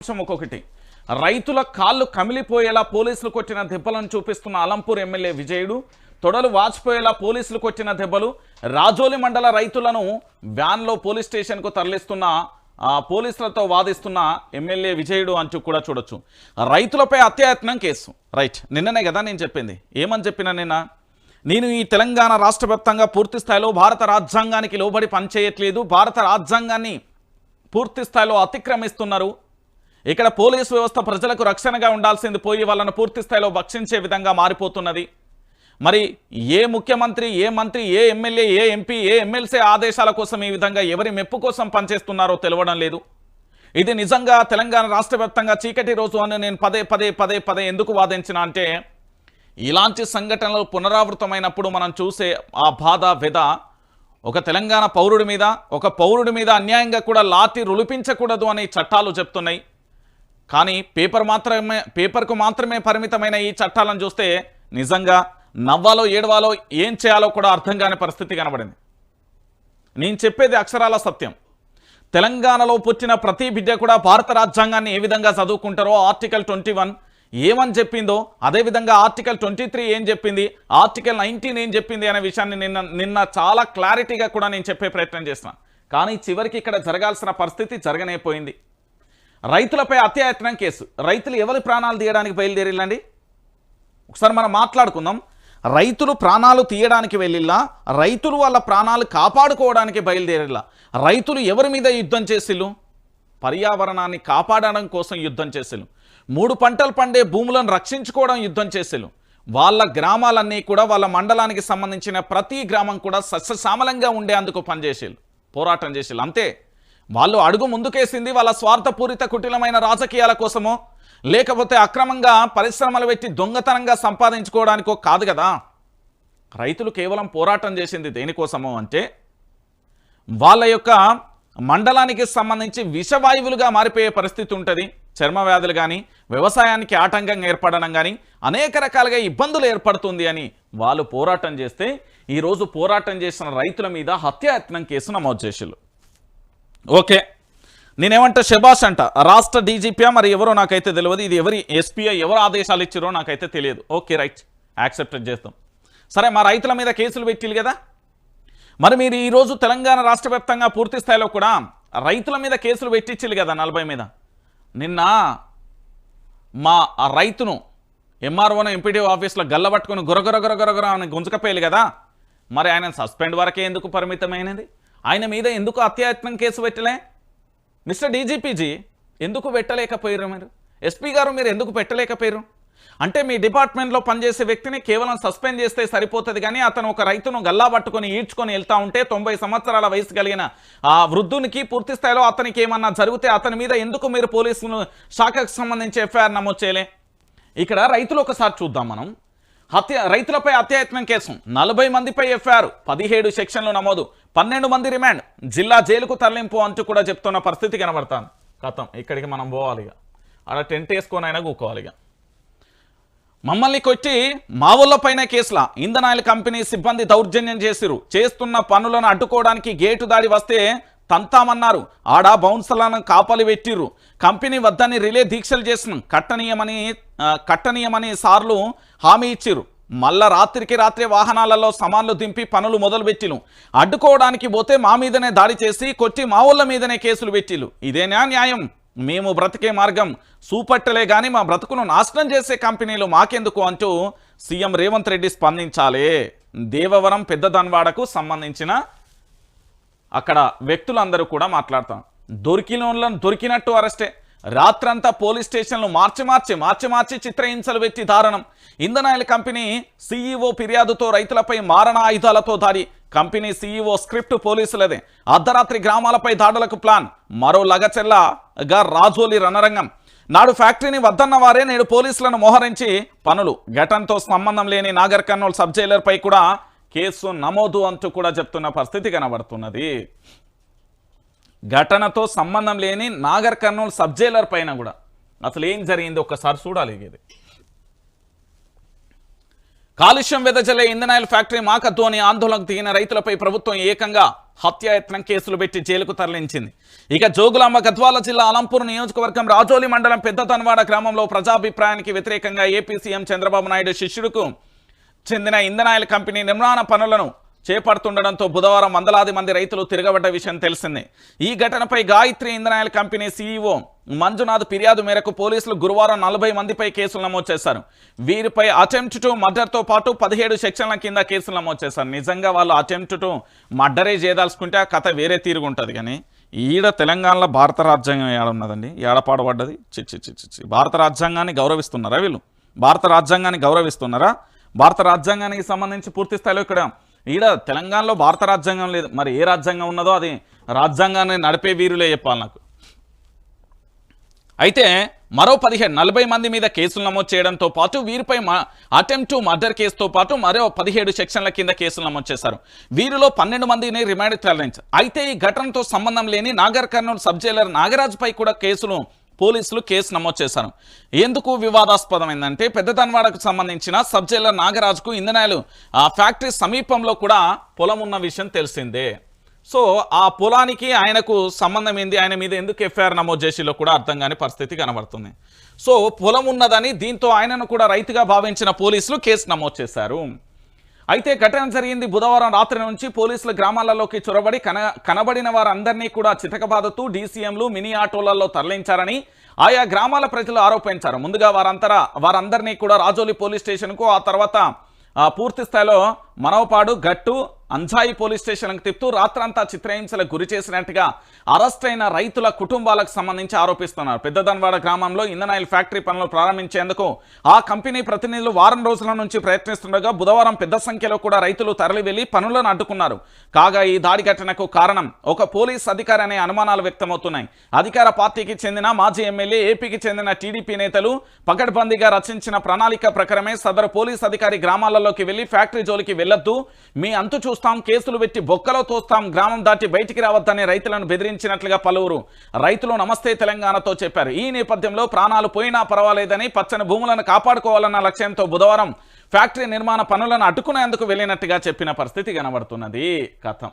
ఒక్కొక్కటి రైతుల కాళ్ళు కమిలిపోయేలా పోలీసులు కొట్టిన దెబ్బలను చూపిస్తున్న అలంపూర్ ఎమ్మెల్యే విజయుడు తొడలు వాచిపోయేలా పోలీసులు కొట్టిన దెబ్బలు రాజోలి మండల రైతులను వ్యాన్లో పోలీస్ స్టేషన్కు తరలిస్తున్న పోలీసులతో వాదిస్తున్న ఎమ్మెల్యే విజయుడు అంటూ కూడా చూడొచ్చు. రైతులపై అత్యాయత్నం కేసు. రైట్, నిన్ననే కదా నేను చెప్పింది. ఏమని చెప్పినా నేను ఈ తెలంగాణ రాష్ట్ర వ్యాప్తంగా పూర్తి స్థాయిలో భారత రాజ్యాంగానికి లోబడి పనిచేయట్లేదు, భారత రాజ్యాంగాన్ని పూర్తి స్థాయిలో అతిక్రమిస్తున్నారు. ఇక్కడ పోలీసు వ్యవస్థ ప్రజలకు రక్షణగా ఉండాల్సింది పోయి వాళ్ళను పూర్తి స్థాయిలో భక్షించే విధంగా మారిపోతున్నది. మరి ఏ ముఖ్యమంత్రి, ఏ మంత్రి, ఏ ఎమ్మెల్యే, ఏ ఎంపీ, ఏ ఎమ్మెల్సీ ఆదేశాల కోసం ఈ విధంగా ఎవరి మెప్పు కోసం పనిచేస్తున్నారో తెలవడం లేదు. ఇది నిజంగా తెలంగాణ రాష్ట్ర వ్యాప్తంగా చీకటి రోజు అని నేను పదే పదే ఎందుకు వాదించిన అంటే, ఇలాంటి సంఘటనలు పునరావృతమైనప్పుడు మనం చూసే ఆ బాధ వెద ఒక తెలంగాణ పౌరుడి మీద అన్యాయంగా కూడా లాఠీ రులిపించకూడదు అని చట్టాలు చెప్తున్నాయి. కానీ పేపర్కు మాత్రమే పరిమితమైన ఈ చట్టాలను చూస్తే నిజంగా నవ్వాలో ఏడవాలో ఏం చేయాలో కూడా అర్థం కాని పరిస్థితి కనబడింది. నేను చెప్పేది అక్షరాల సత్యం. తెలంగాణలో పుట్టిన ప్రతి బిడ్డ కూడా భారత రాజ్యాంగాన్ని ఏ విధంగా చదువుకుంటారో ఆర్టికల్ 21 ఏమని చెప్పిందో అదేవిధంగా ఆర్టికల్ 23 ఏం చెప్పింది, ఆర్టికల్ 19 ఏం చెప్పింది అనే విషయాన్ని నిన్న చాలా క్లారిటీగా కూడా నేను చెప్పే ప్రయత్నం చేస్తున్నాను. కానీ చివరికి ఇక్కడ జరగాల్సిన పరిస్థితి జరగనేపోయింది. రైతులపై అత్యాయత్నం కేసు. రైతులు ఎవరి ప్రాణాలు తీయడానికి బయలుదేరిల్లండి? ఒకసారి మనం మాట్లాడుకుందాం. రైతులు ప్రాణాలు తీయడానికి వెళ్ళిల్లా, రైతులు వాళ్ళ ప్రాణాలు కాపాడుకోవడానికి బయలుదేరిల్లా? రైతులు ఎవరి మీద యుద్ధం చేసిల్లు? పర్యావరణాన్ని కాపాడడం కోసం యుద్ధం చేసిల్లు. 3 పంటలు పండే భూములను రక్షించుకోవడం యుద్ధం చేసిల్లు. వాళ్ళ గ్రామాలన్నీ కూడా, వాళ్ళ మండలానికి సంబంధించిన ప్రతి గ్రామం కూడా సస్యశ్యామలంగా ఉండేందుకు పనిచేసిల్లు, పోరాటం చేసిల్లు. అంతే. వాళ్ళు అడుగు ముందుకేసింది వాళ్ళ స్వార్థపూరిత కుటిలమైన రాజకీయాల కోసమో లేకపోతే అక్రమంగా పరిశ్రమలు పెట్టి దొంగతనంగా సంపాదించుకోవడానికో కాదు కదా. రైతులు కేవలం పోరాటం చేసింది దేనికోసమో అంటే, వాళ్ళ యొక్క మండలానికి సంబంధించి విషవాయువులుగా మారిపోయే పరిస్థితి ఉంటుంది. చర్మ వ్యాధులు కానీ, వ్యవసాయానికి ఆటంకంగా ఏర్పడడం కానీ, అనేక రకాలుగా ఇబ్బందులు ఏర్పడుతుంది అని వాళ్ళు పోరాటం చేస్తే, ఈరోజు పోరాటం చేసిన రైతుల మీద హత్యాయత్నం కేసు నమోదు చేసిళ్ళు. ఓకే, నేనేమంటా శబాష్ అంట. రాష్ట్ర డీజీపీ మరి ఎవరో నాకైతే తెలియదు, ఇది ఎవరి ఎస్పీఐ ఎవరు ఆదేశాలు ఇచ్చారో నాకైతే తెలియదు. ఓకే, రైట్, యాక్సెప్ట్ చేస్తాం. సరే, మా రైతుల మీద కేసులు పెట్టిల్లు కదా, మరి మీరు ఈరోజు తెలంగాణ రాష్ట్ర వ్యాప్తంగా పూర్తి స్థాయిలో కూడా రైతుల మీద కేసులు పెట్టించిల్లు కదా 40 మీద. నిన్న మా రైతును ఎంఆర్ఓను ఎంపీడీ ఆఫీస్లో గల్లబట్టుకుని గురగుర అని గుంజకపోయాలి కదా, మరి ఆయన సస్పెండ్ వరకే ఎందుకు పరిమితమైనది? ఆయన మీద ఎందుకు అత్యాయత్నం కేసు పెట్టలే? మిస్టర్ డీజీపీజీ ఎందుకు పెట్టలేకపోయారు? మీరు ఎస్పీ గారు మీరు ఎందుకు పెట్టలేకపోయారు? అంటే మీ డిపార్ట్మెంట్లో పనిచేసే వ్యక్తిని కేవలం సస్పెండ్ చేస్తే సరిపోతుంది, కానీ అతను ఒక రైతును గల్లా పట్టుకొని ఈడ్చుకొని వెళ్తా ఉంటే 90 సంవత్సరాల వయసు కలిగిన ఆ వృద్ధునికి పూర్తి స్థాయిలో అతనికి ఏమన్నా జరిగితే అతని మీద ఎందుకు మీరు పోలీసులు శాఖకు సంబంధించి ఎఫ్ఐఆర్ నమోదు చేయలే? ఇక్కడ రైతులు ఒకసారి చూద్దాం మనం. రైతులపై అత్యాయత్నం కేసు, 40 మందిపై ఎఫ్ఐఆర్, 17 సెక్షన్లు నమోదు, 12 మంది రిమాండ్, జిల్లా జైలుకు తరలింపు అంటూ కూడా చెప్తున్న పరిస్థితి కనబడతాను. కథం ఇక్కడికి మనం పోవాలిగా, అక్కడ టెంట్ వేసుకొనైనా కూకోవాలిగా. మమ్మల్ని కొట్టి మా ఊళ్ళపైన కేసుల ఇంధనాయిల్ కంపెనీ సిబ్బంది దౌర్జన్యం చేస్తున్న పనులను అడ్డుకోవడానికి గేటు దాడి వస్తే తంతామన్నారు. ఆడ బౌన్సర్లను కాపలి పెట్టిర్రు. కంపెనీ వద్దని రిలే దీక్షలు చేసినాం, కట్టనీయమని సార్లు హామీ ఇచ్చిర్రు. మళ్ళా రాత్రికి రాత్రే వాహనాలలో సామాన్లు దింపి పనులు మొదలుపెట్టిలు. అడ్డుకోవడానికి పోతే మా మీదనే దాడి చేసి కొట్టి మా ఊళ్ళ మీదనే కేసులు పెట్టిలు. ఇదేనా న్యాయం? మేము బ్రతికే మార్గం చూపట్టలే కానీ మా బ్రతుకును నాశనం చేసే కంపెనీలు మాకెందుకు అంటూ సీఎం రేవంత్ రెడ్డి స్పందించాలి. దేవవరం పెద్దదన్వాడకు సంబంధించిన అక్కడ వ్యక్తులందరూ కూడా మాట్లాడతాం. దొరికినట్టు అరెస్టే. రాత్రంతా పోలీస్ స్టేషన్లు మార్చి చిత్రహింసలు పెట్టి దారుణం. ఇంధనాయిల్ కంపెనీ సీఈఓ ఫిర్యాదుతో రైతులపై మారణ ఆయుధాలతో దాడి. కంపెనీ సీఈఓ స్క్రిప్ట్ పోలీసులదే. అర్ధరాత్రి గ్రామాలపై దాడులకు ప్లాన్. మరో లగచెల్లగా రాజోలి రణరంగం. నాడు ఫ్యాక్టరీని వద్దన్న వారే నేడు పోలీసులను మోహరించి పనులు. ఘటనతో సంబంధం లేని నాగర్ కర్నూల్ సబ్ జైలర్పై కూడా కేసు నమోదు అంటూ కూడా చెప్తున్న పరిస్థితి కనబడుతున్నది. ఘటనతో సంబంధం లేని నాగర్ కర్నూల్ సబ్ జైలర్ పైన కూడా అసలు ఏం జరిగింది ఒక్కసారి చూడాలి. ఇది కాలుష్యం వెదజల్లే ఇంధనాయిల్ ఫ్యాక్టరీ మాకద్దు అని ఆందోళనకు దిగిన రైతులపై ప్రభుత్వం ఏకంగా హత్యాయత్నం కేసులు పెట్టి జైలుకు తరలించింది. ఇక జోగులాంబ గద్వాల జిల్లా అలంపూర్ నియోజకవర్గం రాజోలి మండలం పెద్దతన్వాడ గ్రామంలో ప్రజాభిప్రాయానికి వ్యతిరేకంగా ఏపీ సీఎం చంద్రబాబు నాయుడు శిష్యుడుకు చెందిన ఇంధనాయిల్ కంపెనీ నిర్మాణ పనులను చేపడుతుండడంతో బుధవారం వందలాది మంది రైతులు తిరగబడ్డ విషయం తెలిసిందే. ఈ ఘటనపై గాయత్రి ఇంధనాయిల్ కంపెనీ సీఈఓ మంజునాథ్ ఫిర్యాదు మేరకు పోలీసులు గురువారం 40 మందిపై కేసులు నమోదు చేశారు. వీరిపై అటెంప్ట్ టు మర్డర్తో పాటు 17 సెక్షన్ల కింద కేసులు నమోదు చేశారు. నిజంగా వాళ్ళు అటెంప్ట్ టు మర్డరే చేయదలుచుకుంటే ఆ కథ వేరే తీరుగుంటుంది. కానీ ఈడ తెలంగాణలో భారత రాజ్యాంగం ఏడున్నదండి, ఏడపాడబడ్డది. చిచ్చి భారత రాజ్యాంగాన్ని గౌరవిస్తున్నారా వీళ్ళు? భారత రాజ్యాంగాన్ని గౌరవిస్తున్నారా? భారత రాజ్యాంగానికి సంబంధించి పూర్తి స్థాయిలో ఇక్కడ ఈడ తెలంగాణలో భారత రాజ్యాంగం లేదు. మరి ఏ రాజ్యాంగం ఉన్నదో అది రాజ్యాంగాన్ని నడిపే వీరులే చెప్పాలి నాకు. అయితే మరో 40 మంది మీద కేసులు నమోదు చేయడంతో పాటు వీరిపై అటెంప్ట్ టు మర్డర్ కేసుతో పాటు మరో 17 సెక్షన్ల కింద కేసులు నమోదు చేశారు. వీరిలో 12 మందిని రిమాండ్ తరలించారు. అయితే ఈ ఘటనతో సంబంధం లేని నాగర్ కర్నూలు సబ్ జైలర్ నాగరాజుపై కూడా పోలీసులు కేసు నమోదు చేశారు. ఎందుకు వివాదాస్పదమైందంటే పెద్దతన్వాడకు సంబంధించిన సబ్ జైలర్ నాగరాజుకు ఇంధనాయిల్ ఫ్యాక్టరీ సమీపంలో కూడా పొలం ఉన్న విషయం తెలిసిందే. సో ఆ పొలానికి ఆయనకు సంబంధం ఏంది, ఆయన మీద ఎందుకు ఎఫ్ఐఆర్ నమోదు చేసిలో కూడా అర్థం కాని పరిస్థితి కనబడుతుంది. సో పొలం ఉన్నదని దీంతో ఆయనను కూడా రైతుగా భావించిన పోలీసులు కేసు నమోదు చేశారు. అయితే ఘటన జరిగింది బుధవారం రాత్రి నుంచి పోలీసులు గ్రామాలలోకి చొరబడి కనబడిన వారందరినీ కూడా చితకబాదుతూ డీసీఎంలు మినీ ఆటోలలో తరలించారని ఆయా గ్రామాల ప్రజలు ఆరోపించారు. ముందుగా వారందరినీ కూడా రాజోలి పోలీస్ స్టేషన్కు, ఆ తర్వాత పూర్తి స్థాయిలో మనవపాడు, గట్టు, అంజాయి పోలీస్ స్టేషన్లకు తిప్పుతూ రాత్రంతా చిత్రహింసలకు గురి చేసినట్టుగా అరెస్ట్ అయిన రైతుల కుటుంబాలకు సంబంధించి ఆరోపిస్తున్నారు. పెద్దదన్వాడ గ్రామంలో ఇంధనాయిల్ ఫ్యాక్టరీ పనులు ప్రారంభించేందుకు ఆ కంపెనీ ప్రతినిధులు వారం రోజుల నుంచి ప్రయత్నిస్తుండగా బుధవారం పెద్ద సంఖ్యలో కూడా రైతులు తరలి వెళ్లి పనులను అడ్డుకున్నారు. కాగా ఈ దాడి ఘటనకు కారణం ఒక పోలీస్ అధికారి అనే అనుమానాలు వ్యక్తమవుతున్నాయి. అధికార పార్టీకి చెందిన మాజీ ఎమ్మెల్యే, ఏపీకి చెందిన టీడీపీ నేతలు పకడ్బందీగా రచించిన ప్రణాళిక ప్రకారమే సదరు పోలీస్ అధికారి గ్రామాలలోకి వెళ్లి ఫ్యాక్టరీ జోలికి వెళ్లొద్దు, మీ అంతు చూస్తాం, కేసులు పెట్టి బొక్కలో తోస్తాం, గ్రామం దాటి బయటికి రావద్దని రైతులను బెదిరించినట్లుగా పలువురు రైతులు నమస్తే తెలంగాణతో చెప్పారు. ఈ నేపథ్యంలో ప్రాణాలు పోయినా పర్వాలేదని, పచ్చని భూములను కాపాడుకోవాలన్న లక్ష్యంతో బుధవారం ఫ్యాక్టరీ నిర్మాణ పనులను అడ్డుకునేందుకు వెళ్ళినట్టుగా చెప్పిన పరిస్థితి కనబడుతున్నది. కథం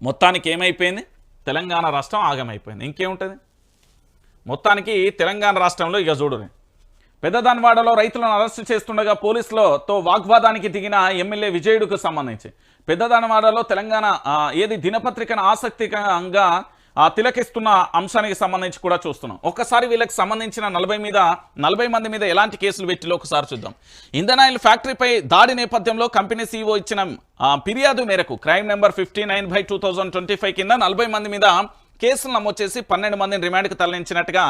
మొత్తానికి ఏమైపోయింది, తెలంగాణ రాష్ట్రం ఆగమైపోయింది. ఇంకేముంటుంది మొత్తానికి తెలంగాణ రాష్ట్రంలో? ఇక చూడు, పెద్దదన్వాడలో రైతులను అరెస్టు చేస్తుండగా పోలీసులతో వాగ్వాదానికి దిగిన ఎమ్మెల్యే విజయుడుకు సంబంధించి పెద్దదన్వాడలో తెలంగాణ దినపత్రికను ఆసక్తికరంగా తిలకిస్తున్న అంశానికి సంబంధించి కూడా చూస్తున్నాం. ఒక్కసారి వీళ్ళకి సంబంధించిన 40 మంది మీద ఎలాంటి కేసులు పెట్టిలో ఒకసారి చూద్దాం. ఇంధనాయిల్ ఫ్యాక్టరీపై దాడి నేపథ్యంలో కంపెనీ సీఈఓ ఇచ్చిన ఫిర్యాదు మేరకు క్రైమ్ నెంబర్ 59/2025 కింద 40 మంది మీద కేసులు నమోదు చేసి 12 మందిని రిమాండ్కు తరలించినట్టుగా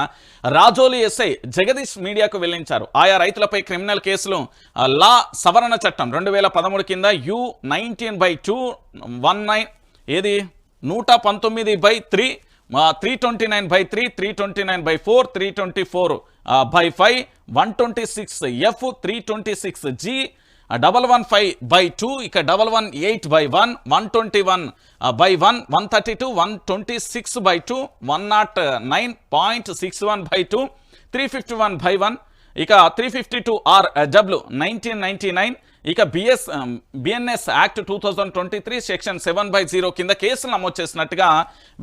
రాజోలి ఎస్ఐ జగదీష్ మీడియాకు వెల్లడించారు. ఆయా రైతులపై క్రిమినల్ కేసులు లా సవరణ చట్టం 2013 కింద U19/219 119/3, 329/3, 329/4, 324/5, 126F, 326G, 115/2, ఇక 118/1, 121/1, 132, 126/2, 109.61/2, 351/1, ఇక 352RW 1999, ఇక బిఎన్ఎస్ యాక్ట్ 2023 సెక్షన్ 7/0 కింద కేసులు నమోదు చేసినట్టుగా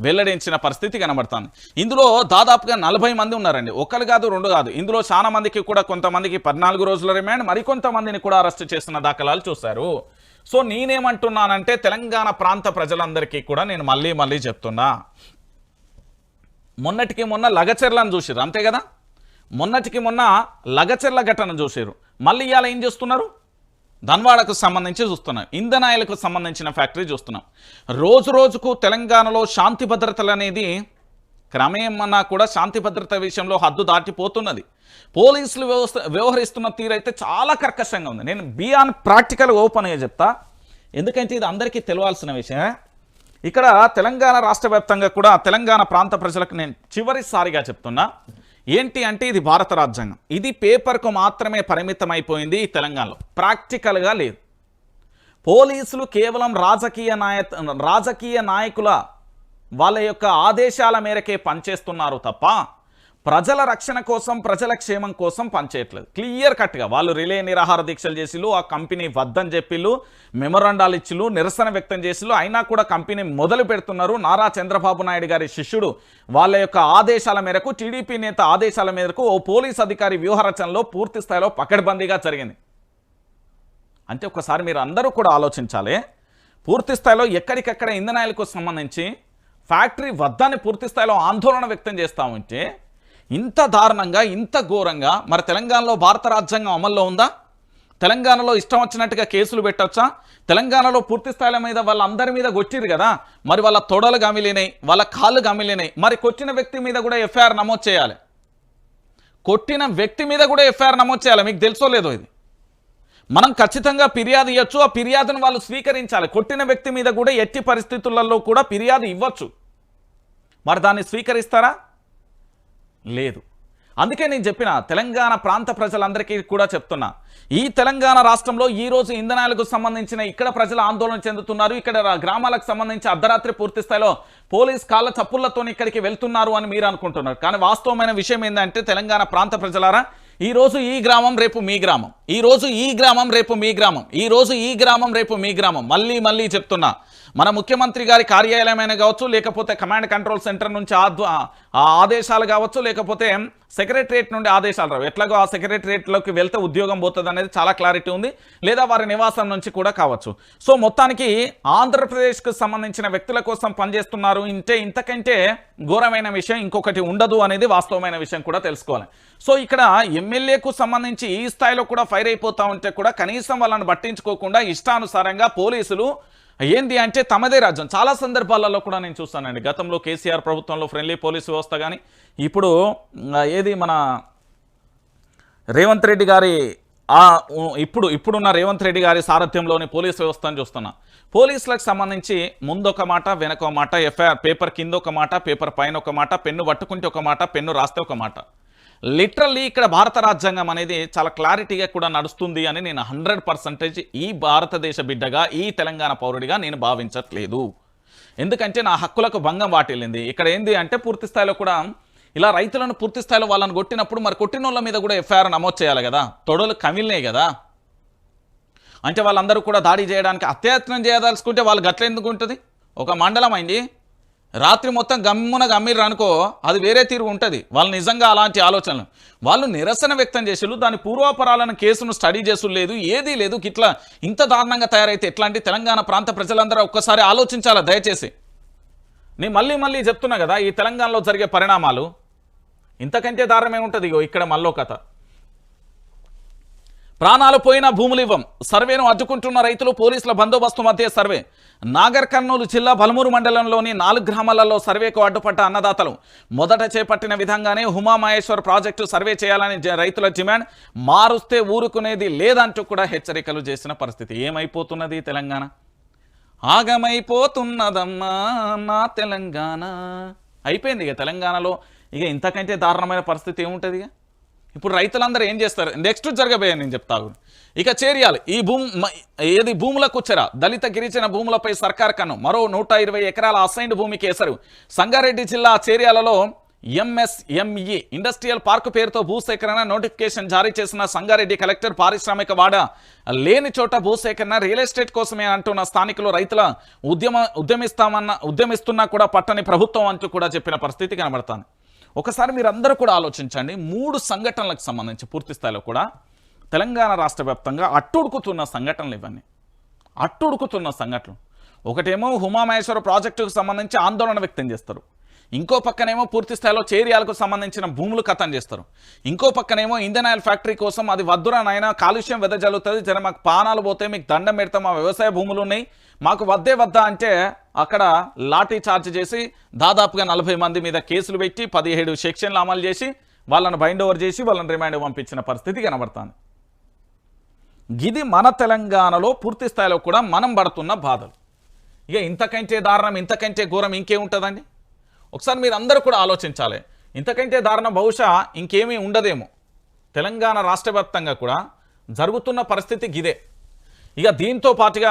వెల్లడించిన పరిస్థితి కనబడుతుంది. ఇందులో దాదాపుగా 40 మంది ఉన్నారండి, ఒకరు కాదు రెండు కాదు. ఇందులో చాలా మందికి కూడా కొంతమందికి 14 రోజుల రిమాండ్, మరికొంతమందిని కూడా అరెస్ట్ చేసిన దాఖలాలు చూశారు. సో నేనేమంటున్నానంటే తెలంగాణ ప్రాంత ప్రజలందరికీ కూడా నేను మళ్ళీ చెప్తున్నా, మొన్నటికి మొన్న లగచెర్లను చూసిర్రు అంతే కదా, మొన్నటికి మొన్న లగచెర్ల ఘటన చూసిర్రు, మళ్ళీ ఇవాళ ఏం చేస్తున్నారు, ధన్వాడకు సంబంధించి చూస్తున్నాం, ఇంధనాయిలకు సంబంధించిన ఫ్యాక్టరీ చూస్తున్నాం. రోజు రోజుకు తెలంగాణలో శాంతి భద్రతలు అనేది క్రమేమన్నా కూడా శాంతి భద్రత విషయంలో హద్దు దాటిపోతున్నది. పోలీసులు వ్యవహరిస్తున్న తీరైతే చాలా కర్కశంగా ఉంది. నేను బియాన్ ప్రాక్టికల్ ఓపెన్గా చెప్తా, ఎందుకంటే ఇది అందరికీ తెలియాల్సిన విషయం. ఇక్కడ తెలంగాణ రాష్ట్ర వ్యాప్తంగా కూడా తెలంగాణ ప్రాంత ప్రజలకు నేను చివరిసారిగా చెప్తున్నా, ఏంటి అంటే ఇది భారత రాజ్యాంగం, ఇది పేపర్కు మాత్రమే పరిమితం అయిపోయింది. ఈ తెలంగాణలో ప్రాక్టికల్గా లేదు. పోలీసులు కేవలం రాజకీయ నాయకుల వాళ్ళ యొక్క ఆదేశాల మేరకే పనిచేస్తున్నారు తప్ప ప్రజల రక్షణ కోసం ప్రజల క్షేమం కోసం పనిచేయట్లేదు. క్లియర్ కట్గా వాళ్ళు రిలే నిరాహార దీక్షలు చేసిళ్ళు, ఆ కంపెనీ వద్దని చెప్పిళ్ళు, మెమొరాండాలు ఇచ్చిళ్ళు, నిరసన వ్యక్తం చేసిళ్ళు. అయినా కూడా కంపెనీ మొదలు పెడుతున్నారు. నారా చంద్రబాబు నాయుడు గారి శిష్యుడు వాళ్ళ యొక్క ఆదేశాల మేరకు, టీడీపీ నేత ఆదేశాల మేరకు ఓ పోలీస్ అధికారి వ్యూహరచనలో పూర్తి స్థాయిలో పకడ్బందీగా జరిగింది. అంటే ఒకసారి మీరు అందరూ కూడా ఆలోచించాలి. పూర్తి స్థాయిలో ఎక్కడికెక్కడ ఇంధనాలకు సంబంధించి ఫ్యాక్టరీ వద్దని పూర్తి స్థాయిలో ఆందోళన వ్యక్తం చేస్తూ ఉంటే ఇంత దారుణంగా, ఇంత ఘోరంగా మరి తెలంగాణలో భారత రాజ్యాంగం అమల్లో ఉందా? తెలంగాణలో ఇష్టం వచ్చినట్టుగా కేసులు పెట్టొచ్చా? తెలంగాణలో పూర్తి స్థాయిల మీద వాళ్ళందరి మీద కొట్టిరు కదా, మరి వాళ్ళ తొడలు గమిలినాయి, వాళ్ళ కాళ్ళు గమిలినాయి. మరి కొట్టిన వ్యక్తి మీద కూడా ఎఫ్ఐఆర్ నమోదు చేయాలి. కొట్టిన వ్యక్తి మీద కూడా ఎఫ్ఐఆర్ నమోదు చేయాలి. మీకు తెలుసో లేదో ఇది. మనం ఖచ్చితంగా ఫిర్యాదు ఇవ్వచ్చు. ఆ ఫిర్యాదును వాళ్ళు స్వీకరించాలి. కొట్టిన వ్యక్తి మీద కూడా ఎట్టి పరిస్థితులలో కూడా ఫిర్యాదు ఇవ్వచ్చు. మరి దాన్ని స్వీకరిస్తారా? లేదు. అందుకే నేను చెప్పిన తెలంగాణ ప్రాంత ప్రజలందరికీ కూడా చెప్తున్నా, ఈ తెలంగాణ రాష్ట్రంలో ఈరోజు ఇంధనాలకు సంబంధించిన ఇక్కడ ప్రజలు ఆందోళన చెందుతున్నారు. ఇక్కడ గ్రామాలకు సంబంధించి అర్ధరాత్రి పూర్తి స్థాయిలో పోలీస్ కాళ్ళ చప్పుళ్లతో ఇక్కడికి వెళ్తున్నారు అని మీరు అనుకుంటున్నారు. కానీ వాస్తవమైన విషయం ఏంటంటే తెలంగాణ ప్రాంత ప్రజలారా, ఈరోజు ఈ గ్రామం రేపు మీ గ్రామం, ఈరోజు ఈ గ్రామం రేపు మీ గ్రామం, ఈరోజు ఈ గ్రామం రేపు మీ గ్రామం. మళ్ళీ చెప్తున్నా, మన ముఖ్యమంత్రి గారి కార్యాలయమైన కావచ్చు, లేకపోతే కమాండ్ కంట్రోల్ సెంటర్ నుంచి ఆదేశాలు కావచ్చు, లేకపోతే సెక్రటరియట్ నుండి ఆదేశాలు రావు. ఎట్లాగో ఆ సెక్రటరియట్లోకి వెళ్తే ఉద్యోగం పోతుంది అనేది చాలా క్లారిటీ ఉంది, లేదా వారి నివాసం నుంచి కూడా కావచ్చు. సో మొత్తానికి ఆంధ్రప్రదేశ్కు సంబంధించిన వ్యక్తుల కోసం పనిచేస్తున్నారు. ఇంతకంటే ఘోరమైన విషయం ఇంకొకటి ఉండదు అనేది వాస్తవమైన విషయం కూడా తెలుసుకోవాలి. సో ఇక్కడ ఎమ్మెల్యేకు సంబంధించి ఈ స్థాయిలో కూడా ఫైర్ అయిపోతా ఉంటే కూడా కనీసం వాళ్ళని పట్టించుకోకుండా ఇష్టానుసారంగా పోలీసులు ఏంది అంటే తమదే రాజ్యం. చాలా సందర్భాలలో కూడా నేను చూస్తానండి. గతంలో కేసీఆర్ ప్రభుత్వంలో ఫ్రెండ్లీ పోలీసు వ్యవస్థ కానీ, ఇప్పుడు ఏది మన రేవంత్ రెడ్డి గారి ఇప్పుడున్న రేవంత్ రెడ్డి గారి సారథ్యంలోని పోలీసు వ్యవస్థను చూస్తున్నా. పోలీసులకు సంబంధించి ముందొక మాట, వెనక మాట, ఎఫ్ఐఆర్ పేపర్ కింద ఒక మాట, పేపర్ పైన ఒక మాట, పెన్ను పట్టుకుంటే ఒక మాట, పెన్ను రాస్తే ఒక మాట. లిటరల్లీ ఇక్కడ భారత రాజ్యాంగం అనేది చాలా క్లారిటీగా కూడా నడుస్తుంది అని నేను 100% ఈ భారతదేశ బిడ్డగా, ఈ తెలంగాణ పౌరుడిగా నేను భావించట్లేదు. ఎందుకంటే నా హక్కులకు భంగం వాటిల్లింది. ఇక్కడ ఏంది అంటే పూర్తి స్థాయిలో కూడా ఇలా రైతులను పూర్తి స్థాయిలో వాళ్ళని కొట్టినప్పుడు మరి కొట్టినోళ్ళ మీద కూడా ఎఫ్ఐఆర్ నమోదు చేయాలి కదా. తొడలు కమిలినాయి కదా. అంటే వాళ్ళందరూ కూడా దాడి చేయడానికి అత్యయత్నం చేయదలుచుకుంటే వాళ్ళు గట్ల ఎందుకు ఉంటుంది? ఒక మండలం అయింది, రాత్రి మొత్తం గమ్మిర్రు అనుకో, అది వేరే తీరు ఉంటుంది. వాళ్ళు నిజంగా అలాంటి ఆలోచనలు వాళ్ళు నిరసన వ్యక్తం చేసేళ్ళు, దాని పూర్వాపరాలను కేసును స్టడీ చేసులు లేదు, ఏదీ లేదు. ఇట్లా ఇంత దారుణంగా తయారైతే ఎట్లాంటి తెలంగాణ ప్రాంత ప్రజలందరూ ఒక్కసారి ఆలోచించాలా దయచేసి. నేను మళ్ళీ చెప్తున్నా కదా, ఈ తెలంగాణలో జరిగే పరిణామాలు ఇంతకంటే దారుణమే ఉంటుంది. ఇక్కడ మళ్ళీ కథ. ప్రాణాలు పోయినా భూములు ఇవ్వం, సర్వేను అడ్డుకుంటున్న రైతులు, పోలీసుల బందోబస్తు మధ్య సర్వే. నాగర్ కర్నూలు జిల్లా బలమూరు మండలంలోని 4 గ్రామాలలో సర్వేకు అడ్డుపడ్డ అన్నదాతలు. మొదట చేపట్టిన విధంగానే ఉమామహేశ్వర్ ప్రాజెక్టు సర్వే చేయాలని రైతుల డిమాండ్. మారుస్తే ఊరుకునేది లేదంటూ కూడా హెచ్చరికలు చేసిన పరిస్థితి. ఏమైపోతున్నది తెలంగాణ? ఆగమైపోతున్నదమ్మా నా తెలంగాణ. అయిపోయింది ఇక తెలంగాణలో. ఇక ఇంతకంటే దారుణమైన పరిస్థితి ఏముంటుంది? ఇప్పుడు రైతులందరూ ఏం చేస్తారు? నెక్స్ట్ జరగబోయే నేను చెప్తాను. ఇక చేరియాలి ఈ భూములకు చెర. దళిత గిరిజన భూములపై సర్కార్ కన్ను. మరో 120 ఎకరాల అసైన్డ్ భూమికి ఎసరు. సంగారెడ్డి జిల్లా చేరియాలలో ఎంఎస్ఎంఈ ఇండస్ట్రియల్ పార్క్ పేరుతో భూసేకరణ నోటిఫికేషన్ జారీ చేసిన సంగారెడ్డి కలెక్టర్. పారిశ్రామిక వాడ లేని చోట భూసేకరణ రియల్ ఎస్టేట్ కోసమే అంటున్న స్థానికులు రైతుల ఉద్యమిస్తున్నా కూడా పట్టని ప్రభుత్వం అంటూ కూడా చెప్పిన పరిస్థితి కనబడుతుంది. ఒకసారి మీరు అందరూ కూడా ఆలోచించండి. 3 సంఘటనలకు సంబంధించి పూర్తి స్థాయిలో కూడా తెలంగాణ రాష్ట్ర వ్యాప్తంగా అట్టుడుకుతున్న సంఘటనలు ఇవన్నీ. అట్టుడుకుతున్న సంఘటనలు. ఒకటేమో ఉమామహేశ్వర ప్రాజెక్టుకు సంబంధించి ఆందోళన వ్యక్తం చేస్తారు. ఇంకో పక్కనేమో పూర్తి స్థాయిలో చేరియాలకు సంబంధించిన భూములు కథం చేస్తారు. ఇంకో పక్కనేమో ఇండియన్ ఆయిల్ ఫ్యాక్టరీ కోసం అది వద్దురా నాయన, కాలుష్యం వెదజల్లుతుంది, జర మాకు పానాలు పోతే మీకు దండం పెడతాం, మా వ్యవసాయ భూములు ఉన్నాయి, మాకు వద్దా అంటే అక్కడ లాఠీ చార్జ్ చేసి దాదాపుగా 40 మంది మీద కేసులు పెట్టి 17 సెక్షన్లు అమలు చేసి వాళ్ళని బైండ్ ఓవర్ చేసి వాళ్ళని రిమాండ్ పంపించిన పరిస్థితి కనబడుతుంది. ఇది మన తెలంగాణలో పూర్తి స్థాయిలో కూడా మనం పడుతున్న బాధలు. ఇక ఇంతకంటే దారుణం, ఇంతకంటే ఘోరం ఇంకేముంటుందండి? ఒకసారి మీరు అందరూ కూడా ఆలోచించాలి. ఇంతకంటే దారుణం బహుశా ఇంకేమీ ఉండదేమో. తెలంగాణ రాష్ట్ర వ్యాప్తంగా కూడా జరుగుతున్న పరిస్థితి ఇదే. ఇక దీంతో పాటుగా